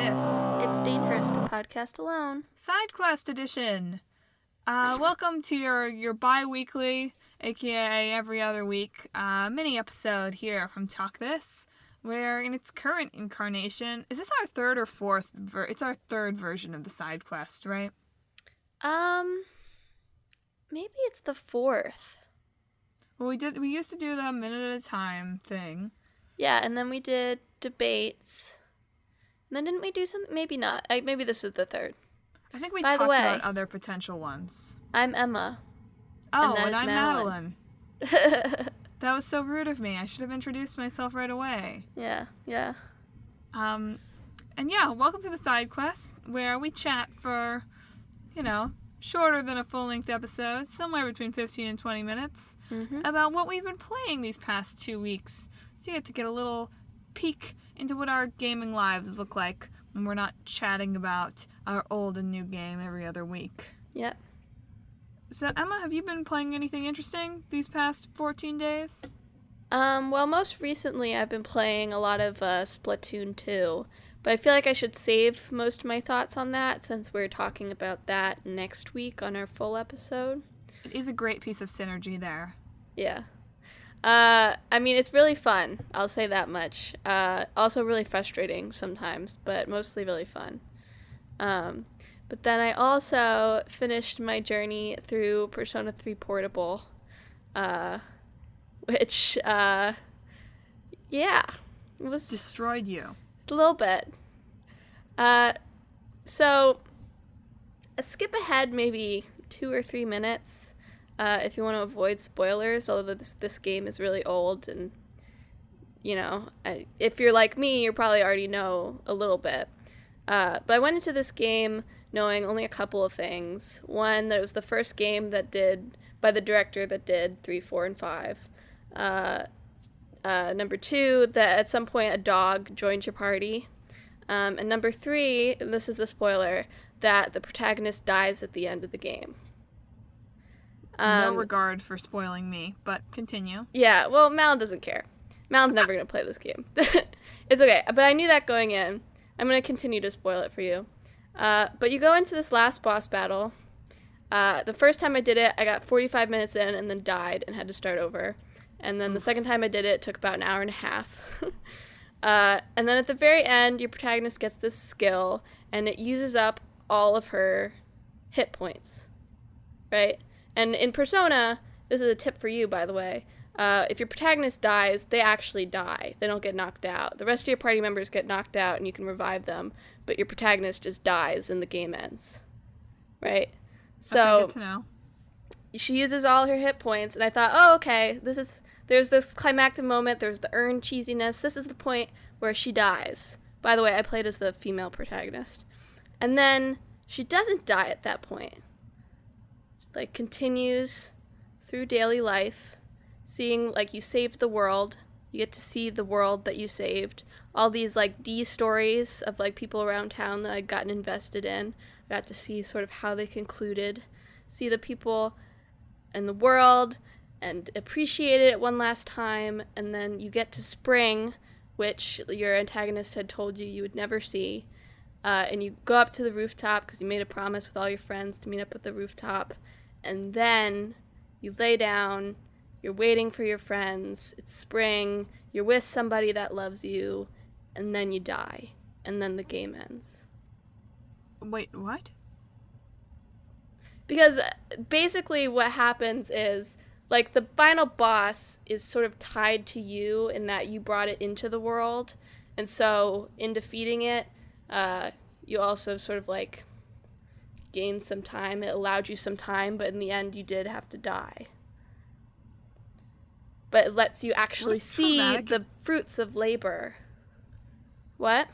this. It's dangerous to podcast alone. Side quest edition. Welcome to your bi-weekly, aka every other week, mini episode here from Talk This, where in its current incarnation, is this our third or fourth? It's our third version of the side quest, right? Maybe it's the fourth. Well, we used to do the minute at a time thing. Yeah, and then we did debates. And then didn't we do something? Maybe not. Maybe this is the third. I think we talked about other potential ones. I'm Emma. Oh, and I'm Madelyn. That was so rude of me. I should have introduced myself right away. Yeah. And yeah, welcome to the side quest, where we chat for, shorter than a full-length episode, somewhere between 15 and 20 minutes, about what we've been playing these past 2 weeks. So you get to get a little peek into what our gaming lives look like when we're not chatting about our old and new game every other week. Yep. So, Emma, have you been playing anything interesting these past 14 days? Well, most recently I've been playing a lot of Splatoon 2, but I feel like I should save most of my thoughts on that since we're talking about that next week on our full episode. It is a great piece of synergy there. Yeah. It's really fun. I'll say that much. Also really frustrating sometimes, but mostly really fun. But then I also finished my journey through Persona 3 Portable, which, it was... Destroyed you. A little bit. So, skip ahead maybe 2 or 3 minutes. If you want to avoid spoilers, although this game is really old and, if you're like me, you probably already know a little bit. But I went into this game knowing only a couple of things. One, that it was the first game by the director that did 3, 4, and 5. Number 2, that at some point a dog joined your party. And number 3, and this is the spoiler, that the protagonist dies at the end of the game. No regard for spoiling me, but continue. Yeah, well, Mal doesn't care. Mal's never going to play this game. It's okay, but I knew that going in. I'm going to continue to spoil it for you. But you go into this last boss battle. The first time I did it, I got 45 minutes in and then died and had to start over. And then the second time I did it took about an hour and a half. And then at the very end, your protagonist gets this skill, and it uses up all of her hit points, right? And in Persona, this is a tip for you, by the way, if your protagonist dies, they actually die. They don't get knocked out. The rest of your party members get knocked out, and you can revive them, but your protagonist just dies and the game ends, right? So, okay, good to know. She uses all her hit points, and I thought, oh, okay, there's this climactic moment, there's the earned cheesiness, this is the point where she dies. By the way, I played as the female protagonist. And then she doesn't die at that point. She, continues through daily life, seeing, you saved the world. You get to see the world that you saved. All these, D stories of, people around town that I'd gotten invested in. I got to see sort of how they concluded. See the people in the world and appreciate it one last time. And then you get to spring, which your antagonist had told you would never see. And you go up to the rooftop because you made a promise with all your friends to meet up at the rooftop. And then you lay down, you're waiting for your friends, it's spring, you're with somebody that loves you, and then you die. And then the game ends. Wait, what? Because basically what happens is, the final boss is sort of tied to you in that you brought it into the world. And so in defeating it, you also sort of, gained some time. It allowed you some time, but in the end you did have to die. But it lets you actually see the fruits of labor. What?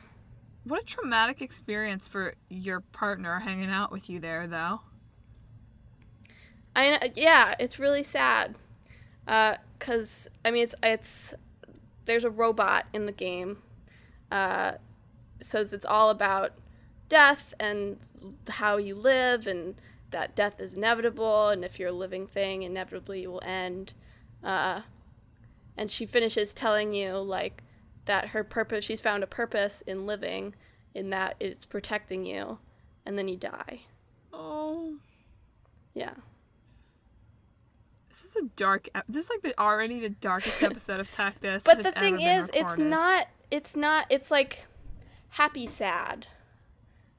What a traumatic experience for your partner hanging out with you there, though. Yeah, it's really sad. 'Cause it's there's a robot in the game. Says it's all about death and how you live, and that death is inevitable, and if you're a living thing, inevitably you will end. And she finishes telling you, that her purpose, she's found a purpose in living, in that it's protecting you, and then you die. Oh. Yeah. This is a dark... This is like already the darkest episode of Tactus. But the thing is, it's like happy sad.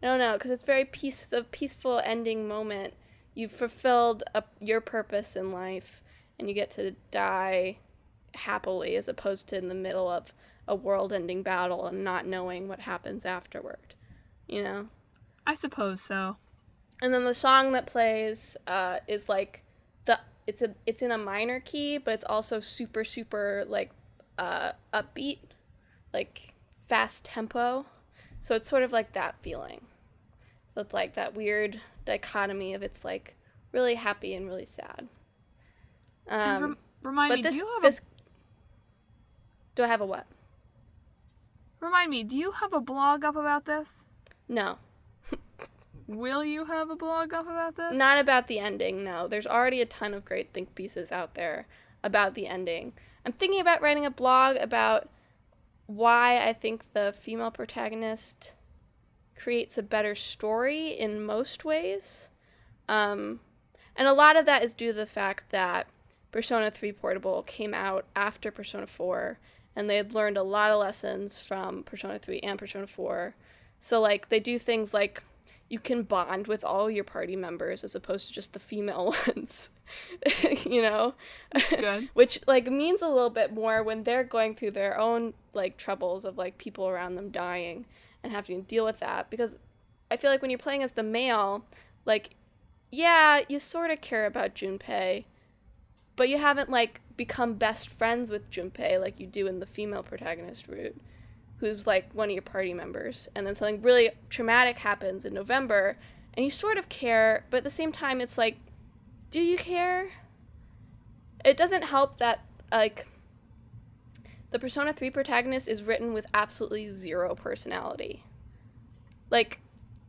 I don't know, because it's very a peaceful ending moment. You've fulfilled your purpose in life, and you get to die happily, as opposed to in the middle of a world-ending battle and not knowing what happens afterward. You know? I suppose so. And then the song that plays is like it's in a minor key, but it's also super, super like upbeat, like fast tempo. So it's sort of like that feeling, with like that weird dichotomy of it's like really happy and really sad. Remind me, do I have a what? Remind me, do you have a blog up about this? No. Will you have a blog up about this? Not about the ending, no. There's already a ton of great think pieces out there about the ending. I'm thinking about writing a blog about why I think the female protagonist creates a better story in most ways. And a lot of that is due to the fact that Persona 3 Portable came out after Persona 4, and they had learned a lot of lessons from Persona 3 and Persona 4. So, like, they do things like you can bond with all your party members as opposed to just the female ones, you know? That's good. Which, like, means a little bit more when they're going through their own, like, troubles of, like, people around them dying and having to deal with that. Because I feel like when you're playing as the male, like, yeah, you sort of care about Junpei, but you haven't, like, become best friends with Junpei like you do in the female protagonist route, who's, like, one of your party members. And then something really traumatic happens in November, and you sort of care, but at the same time, it's like, do you care? It doesn't help that, like, the Persona 3 protagonist is written with absolutely zero personality. Like,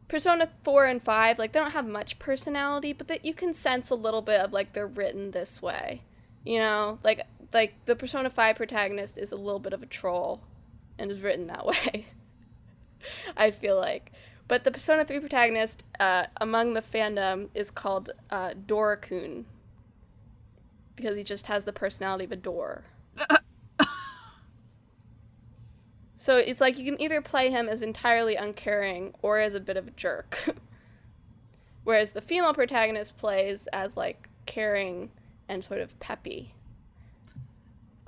Persona 4 and 5, like, they don't have much personality, but that you can sense a little bit of, like, they're written this way. You know? Like the Persona 5 protagonist is a little bit of a troll and is written that way, I feel like. But the Persona 3 protagonist, among the fandom, is called Dora-kun, because he just has the personality of a door. So it's like you can either play him as entirely uncaring or as a bit of a jerk. Whereas the female protagonist plays as, like, caring and sort of peppy.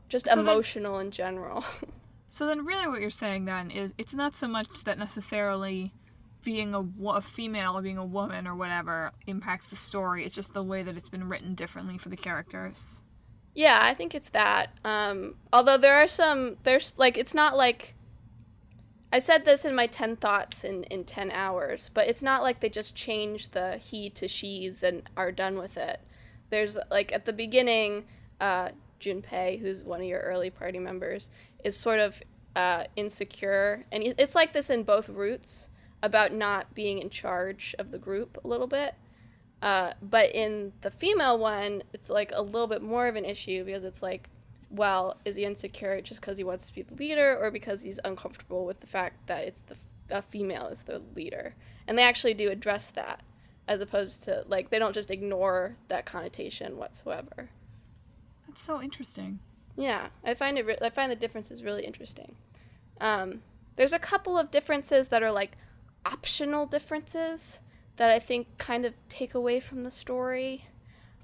Just emotional in general. So then really what you're saying then is it's not so much that necessarily being a female or being a woman or whatever impacts the story. It's just the way that it's been written differently for the characters. Yeah, I think it's that. Although there's, like, it's not like, I said this in my 10 thoughts in 10 hours, but it's not like they just change the he to she's and are done with it. There's, like, at the beginning, Junpei, who's one of your early party members, is sort of insecure. And it's like this in both routes, about not being in charge of the group a little bit. But in the female one, it's, like, a little bit more of an issue, because it's like, well, is he insecure just because he wants to be the leader, or because he's uncomfortable with the fact that it's a female is the leader? And they actually do address that, as opposed to, like, they don't just ignore that connotation whatsoever. That's so interesting. Yeah, I find the differences really interesting. There's a couple of differences that are, like, optional differences that I think kind of take away from the story.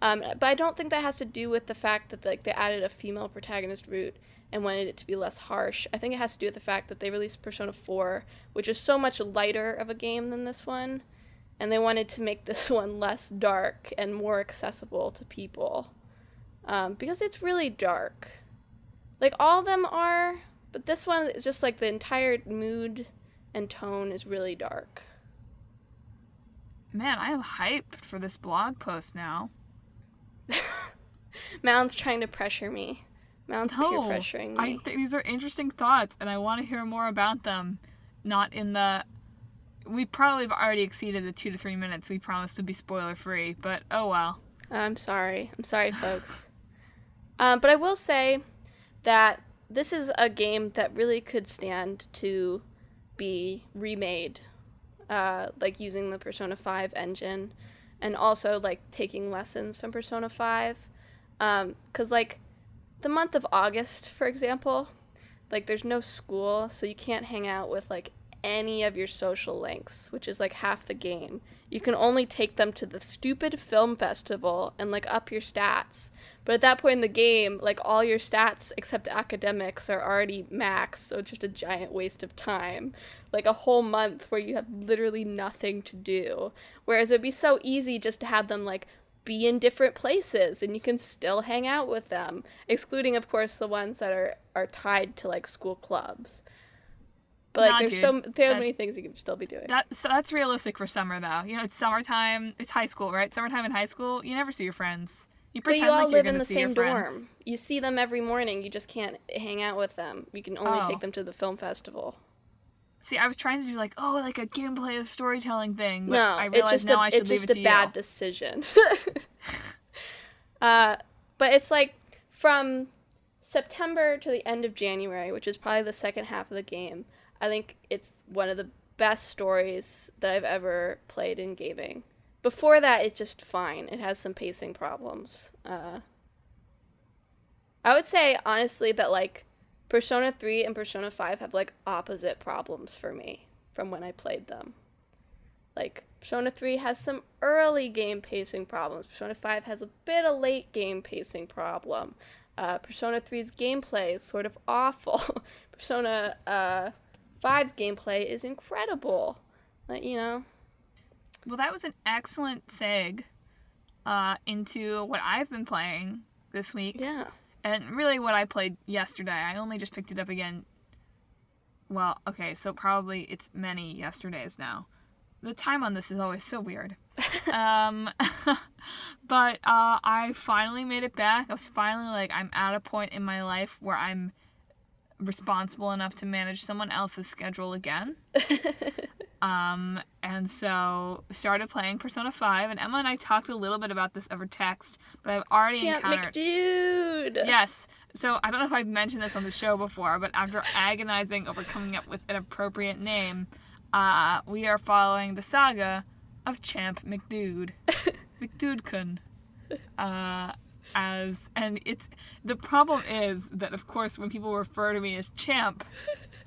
But I don't think that has to do with the fact that, like, they added a female protagonist route and wanted it to be less harsh. I think it has to do with the fact that they released Persona 4, which is so much lighter of a game than this one, and they wanted to make this one less dark and more accessible to people. Because it's really dark. Like, all of them are, but this one is just, like, the entire mood and tone is really dark. Man, I am hyped for this blog post now. Malyn's trying to pressure me. Malyn's peer pressuring me. I think these are interesting thoughts, and I want to hear more about them. Not in the... We probably have already exceeded the 2 to 3 minutes we promised to be spoiler-free, but oh well. I'm sorry. I'm sorry, folks. But I will say that this is a game that really could stand to be remade, like using the Persona 5 engine, and also like taking lessons from Persona 5, because like the month of August, for example, like there's no school, so you can't hang out with like any of your social links, which is like half the game. You can only take them to the stupid film festival and like up your stats. But at that point in the game, like all your stats except academics are already maxed, so it's just a giant waste of time. Like a whole month where you have literally nothing to do. Whereas it'd be so easy just to have them like be in different places and you can still hang out with them, excluding of course the ones that are tied to like school clubs. But like, there's many things you can still be doing. That's realistic for summer, though. You know, it's summertime. It's high school, right? Summertime in high school, you never see your friends. You pretend like you're going to see your friends. But you all live in the same dorm. You see them every morning. You just can't hang out with them. You can only take them to the film festival. See, I was trying to do like a gameplay of storytelling thing, but I realized now I should leave it to you. It's just a bad decision. But it's like from September to the end of January, which is probably the second half of the game. I think it's one of the best stories that I've ever played in gaming. Before that, it's just fine. It has some pacing problems. I would say, honestly, that, like, Persona 3 and Persona 5 have, like, opposite problems for me from when I played them. Like, Persona 3 has some early game pacing problems. Persona 5 has a bit of late game pacing problem. Persona 3's gameplay is sort of awful. Persona 5's gameplay is incredible. You know? Well, that was an excellent seg into what I've been playing this week. Yeah. And really what I played yesterday. I only just picked it up again. Well, okay, so probably it's many yesterdays now. The time on this is always so weird. But I finally made it back. I was finally like, I'm at a point in my life where I'm responsible enough to manage someone else's schedule again. And so started playing Persona 5, and Emma and I talked a little bit about this over text, but I've already encountered... McDude! Yes. So I don't know if I've mentioned this on the show before, but after agonizing over coming up with an appropriate name, we are following the saga of Champ McDude. McDude-kun. And it's the problem is that of course when people refer to me as Champ,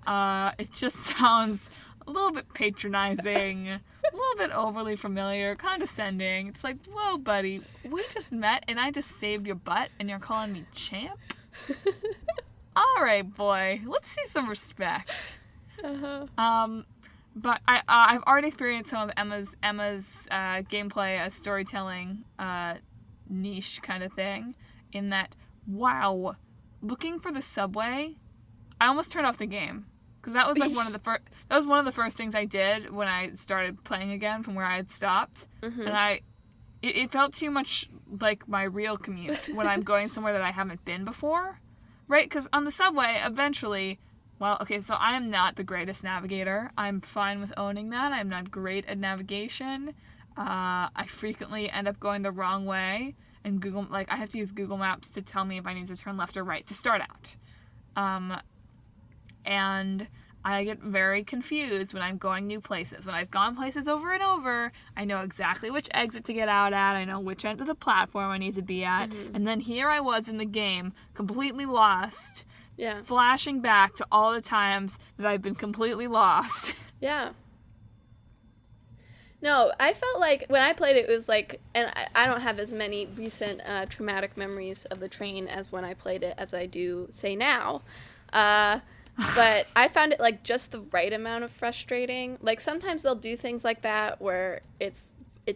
it just sounds a little bit patronizing, a little bit overly familiar, condescending. It's like, whoa, buddy, we just met and I just saved your butt and you're calling me Champ? All right, boy, let's see some respect. But I've already experienced some of Emma's gameplay as storytelling niche kind of thing, in that, wow, looking for the subway, I almost turned off the game, because that was like one of the first things I did when I started playing again from where I had stopped. And it felt too much like my real commute when I'm going somewhere that I haven't been before, right? Because on the subway, eventually, well, okay, so I am not the greatest navigator. I'm fine with owning that. I'm not great at navigation. I frequently end up going the wrong way, and I have to use Google Maps to tell me if I need to turn left or right to start out. And I get very confused when I'm going new places. When I've gone places over and over, I know exactly which exit to get out at, I know which end of the platform I need to be at, and then here I was in the game, completely lost, flashing back to all the times that I've been completely lost. Yeah. No, I felt like when I played it was like, and I don't have as many recent traumatic memories of the train as when I played it as I do, say, now. But I found it like just the right amount of frustrating. Like sometimes they'll do things like that where it's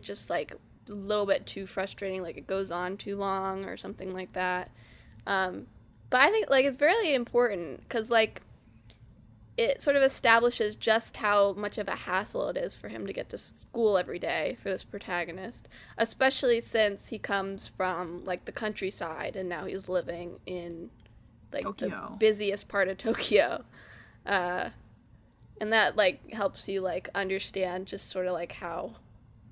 just like a little bit too frustrating, like it goes on too long or something like that. But I think like it's really important because like it sort of establishes just how much of a hassle it is for him to get to school every day for this protagonist, especially since he comes from like the countryside and now he's living in like Tokyo. The busiest part of Tokyo. And that like helps you like understand just sort of like how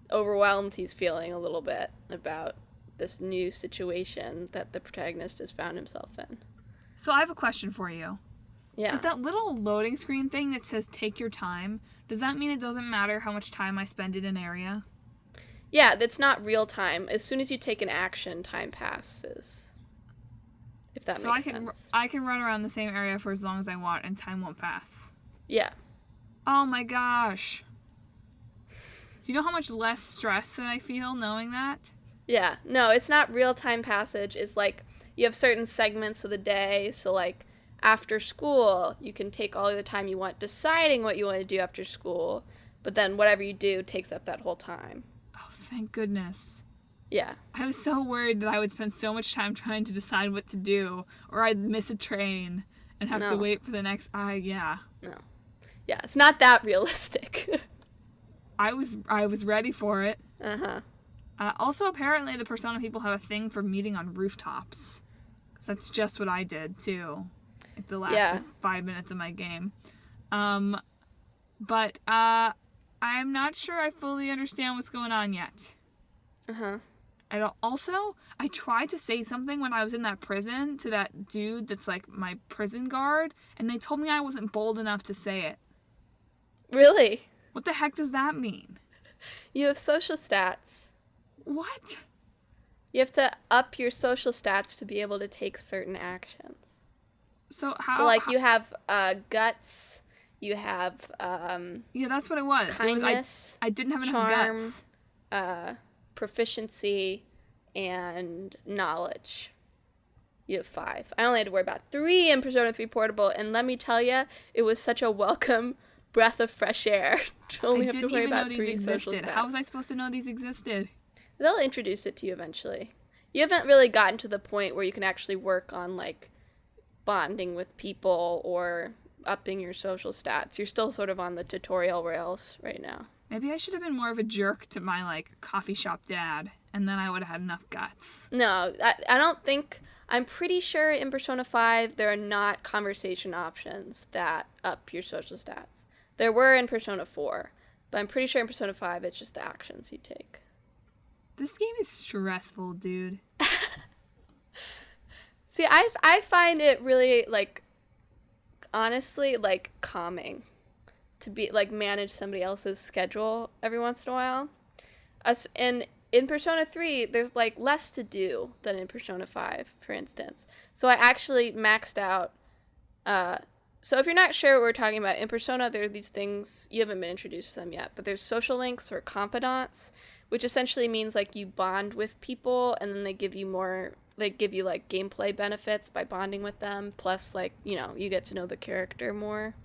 overwhelmed he's feeling a little bit about this new situation that the protagonist has found himself in. So I have a question for you. Yeah. Does that little loading screen thing that says take your time, does that mean it doesn't matter how much time I spend in an area? Yeah, that's not real time. As soon as you take an action, time passes. If that makes sense. I can run around the same area for as long as I want and time won't pass. Yeah. Oh my gosh. Do you know how much less stress that I feel knowing that? Yeah. No, it's not real time passage. It's like you have certain segments of the day. So like after school, you can take all the time you want deciding what you want to do after school. But then whatever you do takes up that whole time. Oh, thank goodness. Yeah. I was so worried that I would spend so much time trying to decide what to do, or I'd miss a train and have to wait for the next. Yeah. No. Yeah, it's not that realistic. I was ready for it. Uh-huh. Also, apparently, the Persona people have a thing for meeting on rooftops. That's just what I did too, like the last 5 minutes of my game. But I'm not sure I fully understand what's going on yet. Uh-huh. I tried to say something when I was in that prison to that dude that's like my prison guard, and they told me I wasn't bold enough to say it. Really? What the heck does that mean? You have social stats. What? You have to up your social stats to be able to take certain actions. So how? So like you have guts, you have yeah, that's what it was. Kindness, I didn't have enough charm, guts. Proficiency, and knowledge. You have 5. I only had to worry about 3 in Persona 3 Portable, and let me tell you, it was such a welcome breath of fresh air to only have to worry about 3 social stats. How was I supposed to know these existed? They'll introduce it to you eventually. You haven't really gotten to the point where you can actually work on, like, bonding with people or upping your social stats. You're still sort of on the tutorial rails right now. Maybe I should have been more of a jerk to my, like, coffee shop dad, and then I would have had enough guts. No, I don't think... I'm pretty sure in Persona 5 there are not conversation options that up your social stats. There were in Persona 4, but I'm pretty sure in Persona 5 it's just the actions you take. This game is stressful, dude. See, I find it really, like, honestly, like, calming to be, like, manage somebody else's schedule every once in a while. And in Persona 3, there's, like, less to do than in Persona 5, for instance. So I actually maxed out, so if you're not sure what we're talking about, in Persona there are these things, you haven't been introduced to them yet, but there's social links or confidants, which essentially means, like, you bond with people, and then they give you like, gameplay benefits by bonding with them, plus, like, you know, you get to know the character more.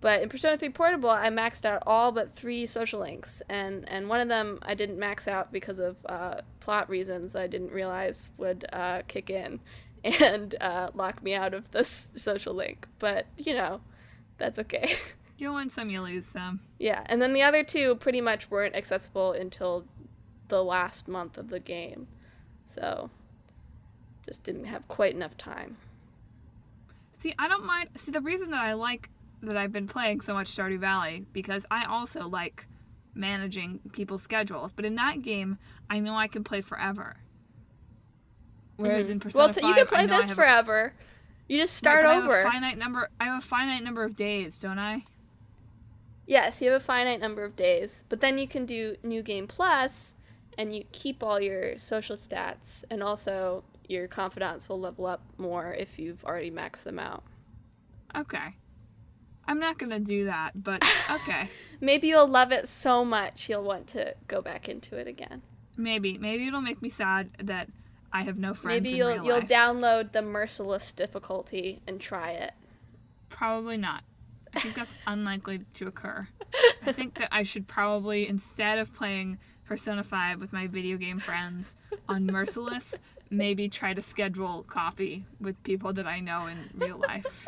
But in Persona 3 Portable, I maxed out all but 3 social links, and one of them I didn't max out because of plot reasons I didn't realize would kick in and lock me out of this social link. But, you know, that's okay. You win some, you lose some. Yeah, and then the other 2 pretty much weren't accessible until the last month of the game. So, just didn't have quite enough time. See, I don't mind. See, the reason that I've been playing so much Stardew Valley, because I also like managing people's schedules. But in that game, I know I can play forever. Whereas in Persona 5, you can play this forever. You just start over. I have a finite number of days, don't I? Yes, you have a finite number of days. But then you can do New Game Plus, and you keep all your social stats, and also your confidants will level up more if you've already maxed them out. Okay. I'm not going to do that, but okay. Maybe you'll love it so much you'll want to go back into it again. Maybe it'll make me sad that I have no friends Maybe in real life. you'll download the merciless difficulty and try it. Probably not. I think that's unlikely to occur. I think that I should probably, instead of playing Persona 5 with my video game friends on Merciless, maybe try to schedule coffee with people that I know in real life.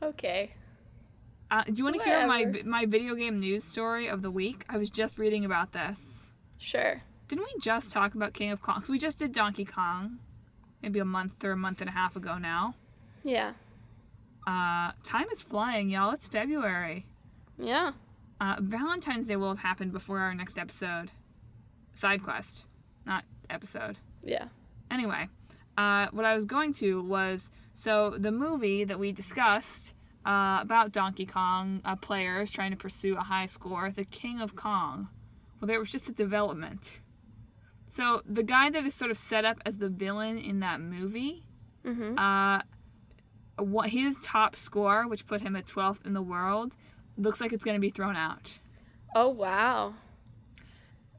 Okay. Do you want to hear my video game news story of the week? I was just reading about this. Sure. Didn't we just talk about King of Kong? So we just did Donkey Kong, maybe a month or a month and a half ago now. Yeah. Time is flying, y'all. It's February. Yeah. Valentine's Day will have happened before our next episode. Side quest, not episode. Yeah. Anyway, what I was going to was, So the movie that we discussed about Donkey Kong players trying to pursue a high score, The King of Kong, well, there was just a development. So the guy that is sort of set up as the villain in that movie, his top score, which put him at 12th in the world, looks like it's going to be thrown out. Oh, wow.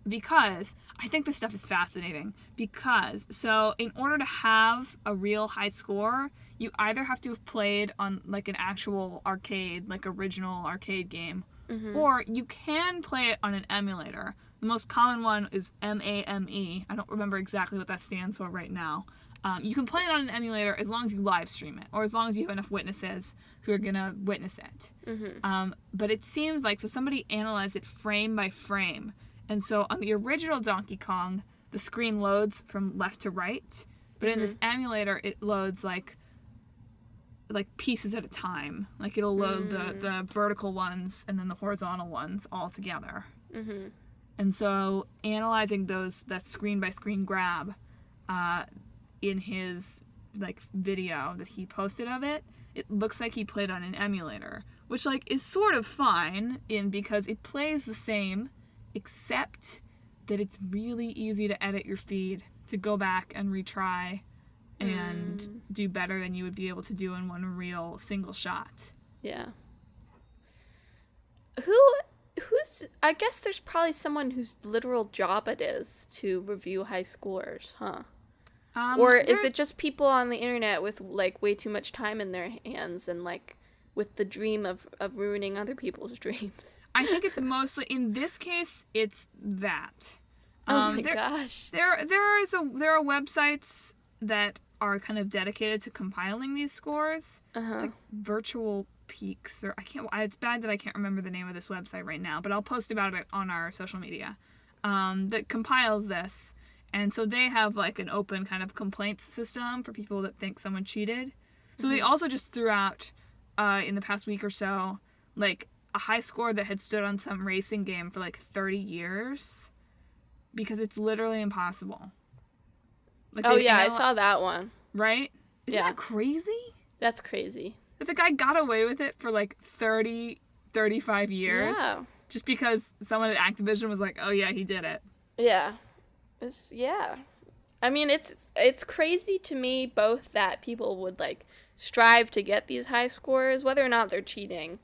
Because I think this stuff is fascinating. Because, so in order to have a real high score, you either have to have played on like an actual arcade, like original arcade game, or you can play it on an emulator. The most common one is MAME. I don't remember exactly what that stands for right now. You can play it on an emulator as long as you live stream it, or as long as you have enough witnesses who are going to witness it. But it seems like, so somebody analyzed it frame by frame. And so on the original Donkey Kong, the screen loads from left to right. But in this emulator, it loads like pieces at a time. Like it'll load the vertical ones and then the horizontal ones all together. And so analyzing that screen by screen grab in his like video that he posted of it, it looks like he played on an emulator, which like is sort of fine because it plays the same, except that it's really easy to edit your feed to go back and retry and do better than you would be able to do in one real single shot. Yeah. Who's I guess there's probably someone whose literal job it is to review high scores, huh? Or is it just people on the internet with like way too much time in their hands and like with the dream of ruining other people's dreams? I think it's mostly, in this case, it's that. Oh my gosh. There are websites that are kind of dedicated to compiling these scores. It's like Virtual Peaks, or it's bad that I can't remember the name of this website right now, but I'll post about it on our social media. That compiles this. And so they have like an open kind of complaints system for people that think someone cheated. So they also just threw out, in the past week or so, like a high score that had stood on some racing game for like 30 years because it's literally impossible. Like I saw that one. Right? Isn't that crazy? That's crazy. That the guy got away with it for like 30, 35 years. Yeah. Just because someone at Activision was like, oh yeah, he did it. Yeah. I mean, it's crazy to me both that people would like strive to get these high scores, whether or not they're cheating.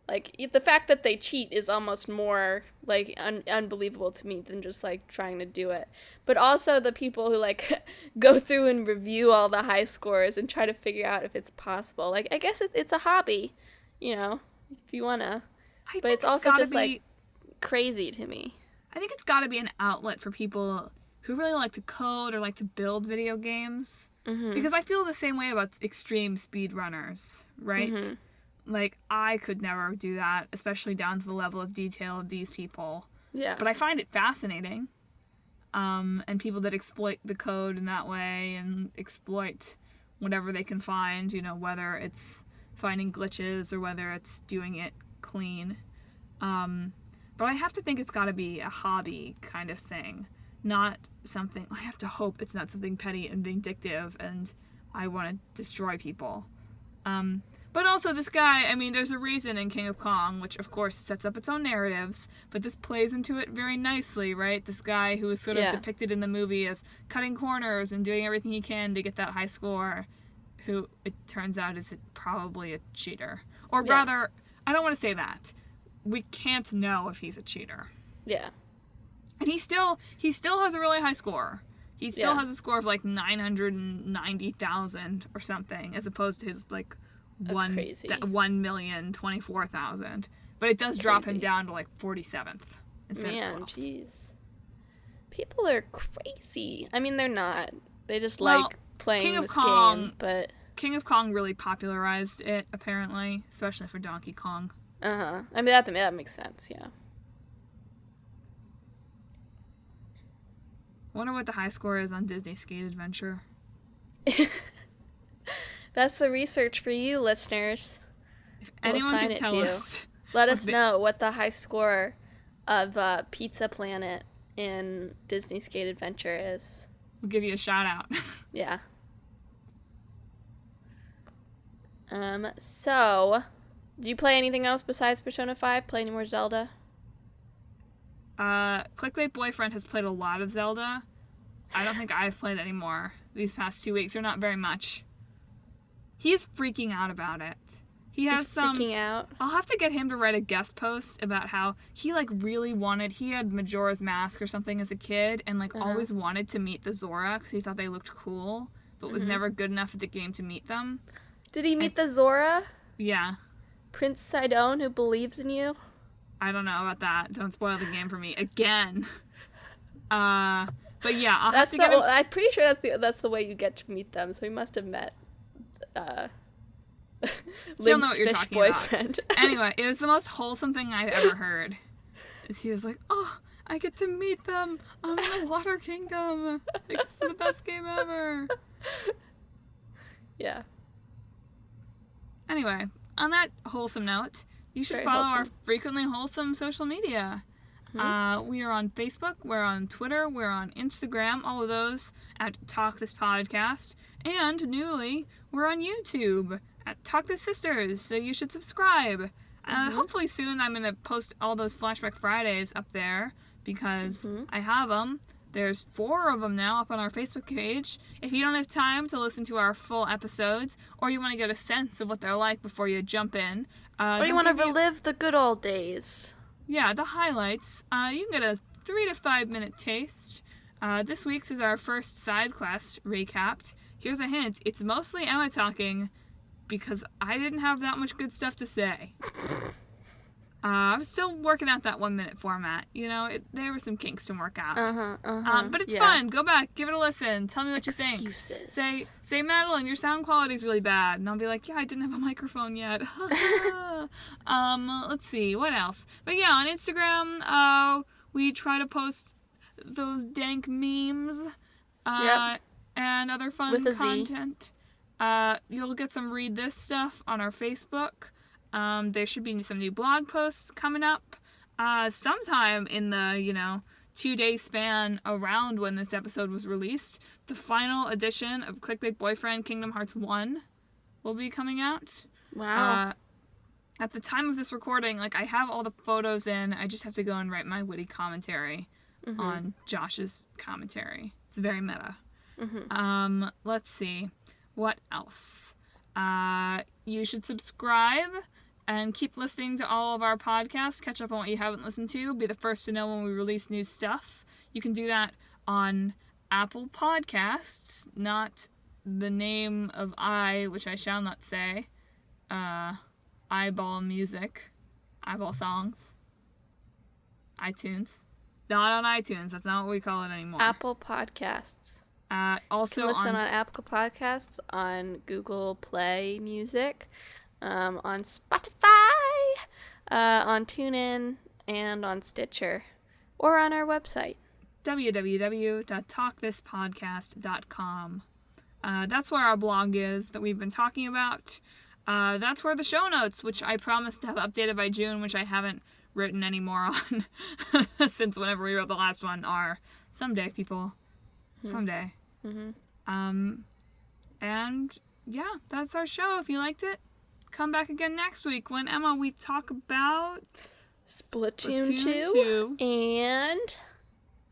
Like, the fact that they cheat is almost more, like, unbelievable to me than just, like, trying to do it. But also the people who, like, go through and review all the high scores and try to figure out if it's possible. Like, I guess it's a hobby, you know, if you want to. But it's also just, like, crazy to me. I think it's got to be an outlet for people who really like to code or like to build video games. Because I feel the same way about extreme speedrunners, right? Like, I could never do that, especially down to the level of detail of these people. Yeah. But I find it fascinating. And people that exploit the code in that way and exploit whatever they can find, you know, whether it's finding glitches or whether it's doing it clean. But I have to think it's got to be a hobby kind of thing, not something, I have to hope it's not something petty and vindictive and I want to destroy people. But also this guy, I mean, there's a reason in King of Kong, which of course sets up its own narratives, but this plays into it very nicely, right? This guy who is sort of depicted in the movie as cutting corners and doing everything he can to get that high score, who it turns out is probably a cheater. Or rather, I don't want to say that. We can't know if he's a cheater. Yeah. And he still has a really high score. He still has a score of like 990,000 or something, as opposed to his like 1,024,000. But it does drop him down to like 47th instead of 12th. Jeez. People are crazy. I mean, they're not. They just like playing this game, but King of Kong really popularized it, apparently, especially for Donkey Kong. I mean, that makes sense, yeah. I wonder what the high score is on Disney Skate Adventure. That's the research for you, listeners. If anyone can tell us. Let us know what the high score of Pizza Planet in Disney Skate Adventure is. We'll give you a shout out. Yeah. So, do you play anything else besides Persona 5? Play any more Zelda? Clickbait Boyfriend has played a lot of Zelda. I don't think I've played any more these past 2 weeks, or not very much. He's freaking out about it. He's freaking out. I'll have to get him to write a guest post about how he, like, really wanted... He had Majora's Mask or something as a kid, and, like, always wanted to meet the Zora, because he thought they looked cool, but was never good enough at the game to meet them. Did he meet the Zora? Yeah. Prince Sidon, who believes in you? I don't know about that. Don't spoil the game for me again. But yeah, I'll have to get him... I'm pretty sure that's the way you get to meet them. So he must have met He'll know what you're fish talking boyfriend. about. Anyway, it was the most wholesome thing I've ever heard. Is he was like, "Oh, I get to meet them. I'm in the Water Kingdom. Like, this is the best game ever." Yeah. Anyway, on that wholesome note, you should Very follow wholesome. our frequently wholesome social media. We are on Facebook, we're on Twitter, we're on Instagram, all of those at Talk This Podcast. And newly, we're on YouTube at Talk This Sisters, so you should subscribe. Hopefully soon I'm going to post all those Flashback Fridays up there, because I have them. There's 4 of them now up on our Facebook page. If you don't have time to listen to our full episodes, or you want to get a sense of what they're like before you jump in... or you want to relive the good old days. Yeah, the highlights. You can get a 3 to 5 minute taste. This week's is our first side quest recapped. Here's a hint. It's mostly Emma talking because I didn't have that much good stuff to say. I'm still working out that 1 minute format. You know, there were some kinks to work out. But it's fun. Go back, give it a listen. Tell me what you think. Say, Madelyn, your sound quality is really bad. And I'll be like, yeah, I didn't have a microphone yet. Let's see, what else? But yeah, on Instagram, we try to post those dank memes and other fun content. You'll get some Read This stuff on our Facebook. There should be some new blog posts coming up sometime in the, 2-day span around when this episode was released. The final edition of Clickbait Boyfriend Kingdom Hearts 1 will be coming out. Wow. At the time of this recording, I have all the photos in. I just have to go and write my witty commentary on Josh's commentary. It's very meta. Let's see. What else? You should subscribe and keep listening to all of our podcasts. Catch up on what you haven't listened to. Be the first to know when we release new stuff. You can do that on Apple Podcasts, not the name of which I shall not say. Eyeball Music. Eyeball Songs. iTunes. Not on iTunes. That's not what we call it anymore. Apple Podcasts. Also you can listen on Apple Podcasts, on Google Play Music, on Spotify, on TuneIn, and on Stitcher, or on our website. www.talkthispodcast.com. That's where our blog is that we've been talking about. That's where the show notes, which I promised to have updated by June, which I haven't written any more on since whenever we wrote the last one, are. Someday, people. Someday. And yeah, that's our show. If you liked it, come back again next week when Emma, we talk about Splatoon 2 and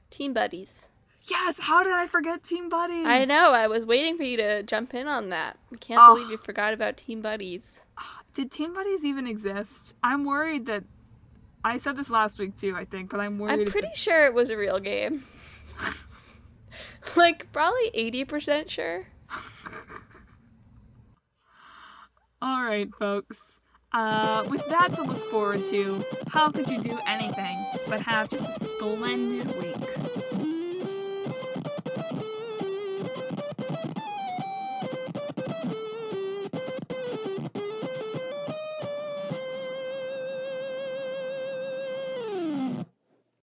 Team Buddies. Yes, how did I forget Team Buddies? I know, I was waiting for you to jump in on that. I can't believe you forgot about Team Buddies. Did Team Buddies even exist? I'm worried that I said this last week too, I think, but I'm worried. I'm pretty sure it was a real game. Probably 80% sure. All right, folks. With that to look forward to, how could you do anything but have just a splendid week?